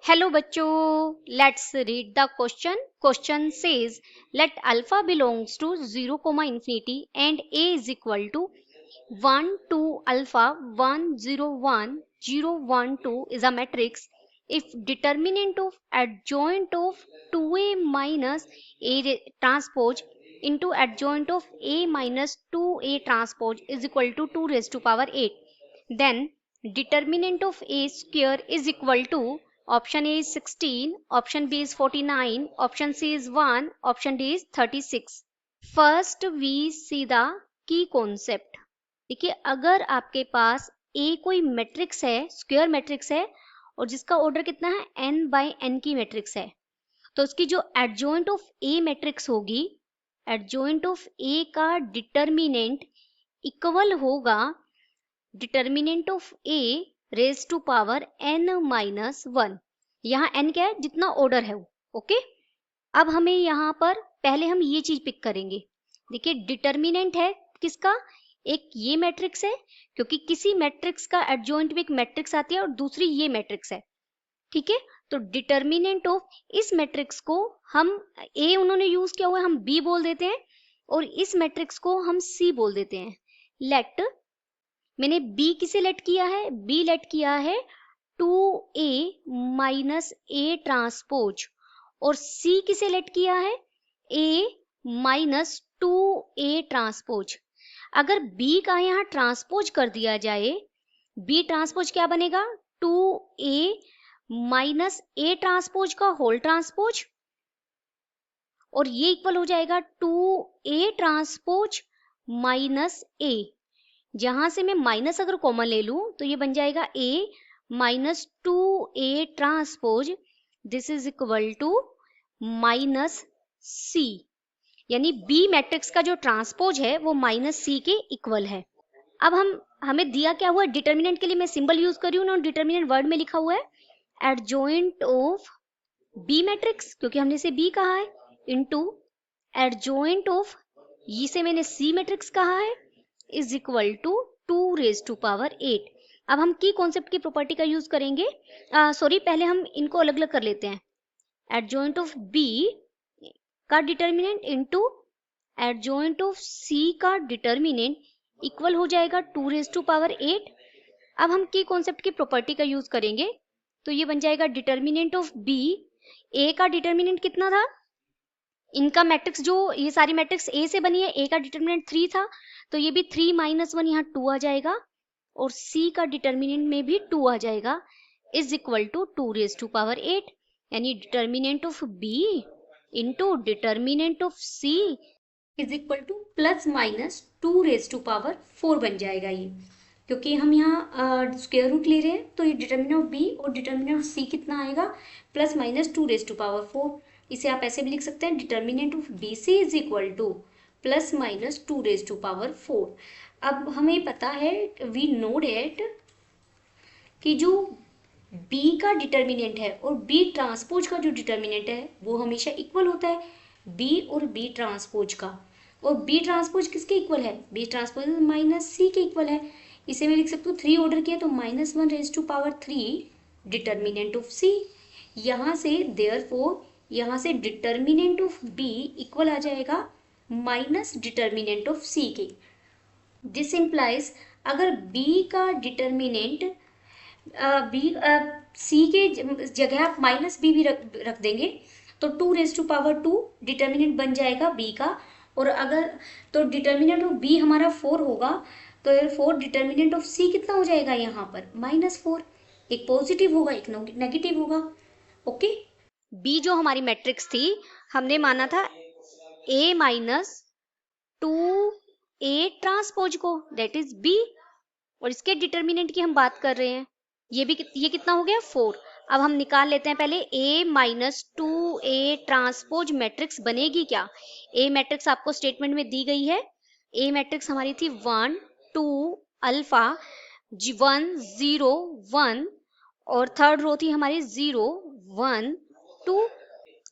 Hello bachcho, let's read the question. Question says, let alpha belongs to 0, infinity and a is equal to 1, 2, alpha 1, 0, 1, 0, 1, 2 is a matrix. If determinant of adjoint of 2a minus a transpose into adjoint of a minus 2a transpose is equal to 2 raised to power 8, then determinant of a square is equal to option A is 16, option B is 49, option C is 1, option D is 36. First we see the key concept. देखिए अगर आपके पास A कोई matrix है, square matrix है और जिसका order कितना है n बाय n की मैट्रिक्स है, तो उसकी जो एडजॉइंट ऑफ A मैट्रिक्स होगी, एडजॉइंट ऑफ A का डिटर्मिनेंट इक्वल होगा determinant of A raise to power n minus 1। यहाँ n क्या है, जितना ऑर्डर है वो। ओके, अब हमें यहाँ पर पहले हम ये चीज पिक करेंगे। देखिए डिटर्मिनेंट है किसका, एक ये मैट्रिक्स है, क्योंकि किसी मैट्रिक्स का एडजॉइंट में एक मैट्रिक्स आती है और दूसरी ये मैट्रिक्स है। ठीक है, तो डिटर्मिनेंट ऑफ इस मैट्रिक्स को हम ए उन्होंने यूज किया हुआ है, हम बी बोल देते हैं, और इस मैट्रिक्स को हम सी बोल देते हैं। लेट, मैंने बी किसे लेट किया है, बी लेट किया है 2a माइनस ए ट्रांसपोज, और सी किसे लेट किया है, a माइनस 2a ट्रांसपोज। अगर b का यहाँ ट्रांसपोज कर दिया जाए, b ट्रांसपोज क्या बनेगा, 2a माइनस a ट्रांसपोज का होल ट्रांसपोज, और ये इक्वल हो जाएगा 2a ट्रांसपोज माइनस a। जहां से मैं माइनस अगर कॉमन ले लूं तो ये बन जाएगा a minus 2a transpose, this is equal to minus c, यानी b मैट्रिक्स का जो ट्रांसपोज है वो माइनस c के इक्वल है। अब हमें दिया क्या हुआ, डिटर्मिनेंट के लिए मैं सिंबल यूज कर रही हूँ ना, डिटर्मिनेंट वर्ड में लिखा हुआ है एडजॉइंट ऑफ b मैट्रिक्स, क्योंकि हमने इसे b कहा है, इनटू एडजॉइंट ऑफ, इसे मैंने c मैट्रिक्स कहा है, is equal to 2 raise to power 8। अब हम की कॉन्सेप्ट की प्रॉपर्टी का यूज करेंगे, सॉरी पहले हम इनको अलग अलग कर लेते हैं। एडजॉइंट ऑफ b का determinant into adjoint of c का डिटर्मिनेंट इक्वल हो जाएगा 2 रेज टू पावर 8। अब हम की कॉन्सेप्ट की प्रॉपर्टी का यूज करेंगे, तो ये बन जाएगा डिटर्मिनेंट ऑफ b, a का डिटर्मिनेंट कितना था, इनका मैट्रिक्स जो ये सारी मैट्रिक्स a से बनी है, a का डिटर्मिनेंट 3 था, तो ये भी 3 माइनस 1 यहाँ 2 आ जाएगा, और c का डिटर्मिनेंट में भी 2 आ जाएगा, is equal to 2 raise to power 8, यानी determinant of b into determinant of c is equal to plus minus 2 raise to power 4 बन जाएगा ये, क्योंकि हम यहाँ स्क्वायर रूट ले रहे हैं, तो ये डिटर्मिनेंट ऑफ b और डिटर्मिनेंट ऑफ c कितना आएगा, plus minus 2 raise to power 4। इसे आप ऐसे भी लिख सकते हैं, determinant of b c is equal to plus minus 2 raise to power 4। अब हमें पता है, वी नो डेट, कि जो b का डिटर्मिनेंट है और b ट्रांसपोज का जो डिटर्मिनेंट है वो हमेशा इक्वल होता है, b और b ट्रांसपोज का। और b ट्रांसपोज किसके इक्वल है, b ट्रांसपोज माइनस c के इक्वल है। इसे मैं लिख सकती हूँ 3 ऑर्डर किया तो minus 1 raise to power 3 determinant of c। यहाँ से देयरफॉर यहाँ से डिटर्मिनेंट ऑफ b इक्वल आ जाएगा माइनस डिटर्मिनेंट ऑफ c के। दिस इम्प्लाइज अगर b का डिटर्मिनेंट c के जगह आप माइनस b भी रख देंगे तो 2 रेज टू पावर 2 डिटर्मिनेंट बन जाएगा b का। और अगर तो डिटर्मिनेंट ऑफ b हमारा 4 होगा, तो 4 डिटर्मिनेंट ऑफ c कितना हो जाएगा यहाँ पर -4, एक पॉजिटिव होगा एक नेगेटिव होगा। ओके, b जो हमारी मैट्रिक्स थी हमने माना था a माइनस 2a ट्रांसपोज को, दैट इज b, और इसके डिटर्मिनेंट की हम बात कर रहे हैं, ये कितना हो गया 4। अब हम निकाल लेते हैं पहले a minus 2a transpose matrix बनेगी क्या। a मैट्रिक्स आपको स्टेटमेंट में दी गई है, a मैट्रिक्स हमारी थी 1 2 अल्फा 1 0 1, और थर्ड रो थी हमारी 0 1 2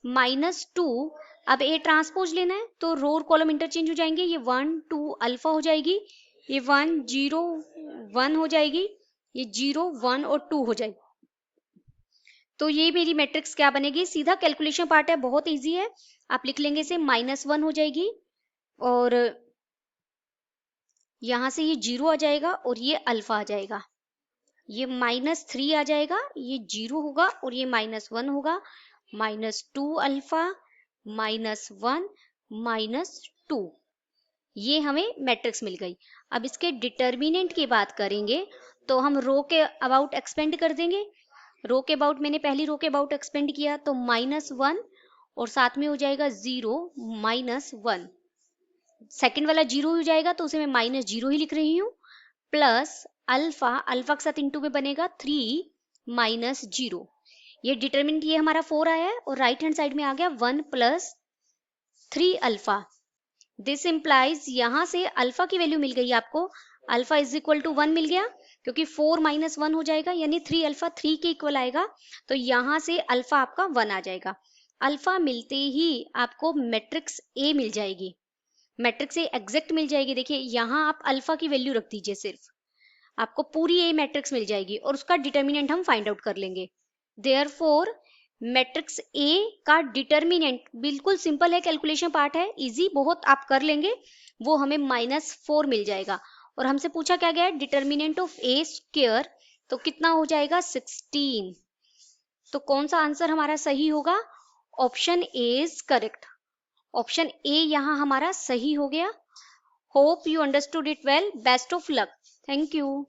-2। अब a ट्रांसपोज लेना है तो रो और कॉलम इंटरचेंज हो जाएंगे, ये 1 2 अल्फा हो जाएगी, ये 1 0 1 हो जाएगी, ये 0 1 और 2 हो जाएगी। तो ये मेरी मैट्रिक्स क्या बनेगी, सीधा कैलकुलेशन पार्ट है, बहुत इजी है। आप लिख लेंगे इसे -1 हो जाएगी, और यहां से ये 0 आ जाएगा और ये अल्फा आ जाएगा। ये -3 आ जाएगा, ये 0 होगा और ये -1 होगा। -2 अल्फा, -1, -2, ये हमें मैट्रिक्स मिल गई। अब इसके डिटर्मिनेंट की बात करेंगे तो हम रो के अबाउट एक्सपेंड कर देंगे। रो के अबाउट, मैंने पहली रो के अबाउट एक्सपेंड किया तो -1 और साथ में हो जाएगा 0 -1। सेकंड वाला 0 हो जाएगा तो उसे मैं -0 ही लिख रही हूँ, प्लस अल्फा, अल्फा के साथ इंटू में बनेगा 3 -0। ये डिटरमिनेंट ये हमारा 4 आया है और राइट हैंड साइड में आ गया 1 + 3 अल्फा। दिस इम्प्लाइज, यहां से अल्फा की वैल्यू मिल गई आपको, अल्फा इज इक्वल टू 1 मिल गया, क्योंकि 4 - 1 हो जाएगा यानी 3 अल्फा 3 के इक्वल आएगा, तो यहां से अल्फा आपका 1 आ जाएगा। अल्फा मिलते ही आपको मैट्रिक्स ए मिल जाएगी, मैट्रिक्स ए एग्जैक्ट मिल जाएगी। देखिए यहाँ आप अल्फा की वैल्यू रख दीजिए, सिर्फ आपको पूरी ए मैट्रिक्स मिल जाएगी और उसका डिटर्मिनेंट हम फाइंड आउट कर लेंगे। देयरफॉर मैट्रिक्स ए का डिटर्मिनेंट बिल्कुल सिंपल है, कैलकुलेशन पार्ट है, इजी बहुत, आप कर लेंगे, वो हमें -4 मिल जाएगा। और हमसे पूछा क्या गया है, डिटर्मिनेंट ऑफ ए स्क्वायर, तो कितना हो जाएगा 16। तो कौन सा आंसर हमारा सही होगा, option A is correct. Option A यहाँ हमारा सही हो गया। Hope you understood it well, best of luck, thank you.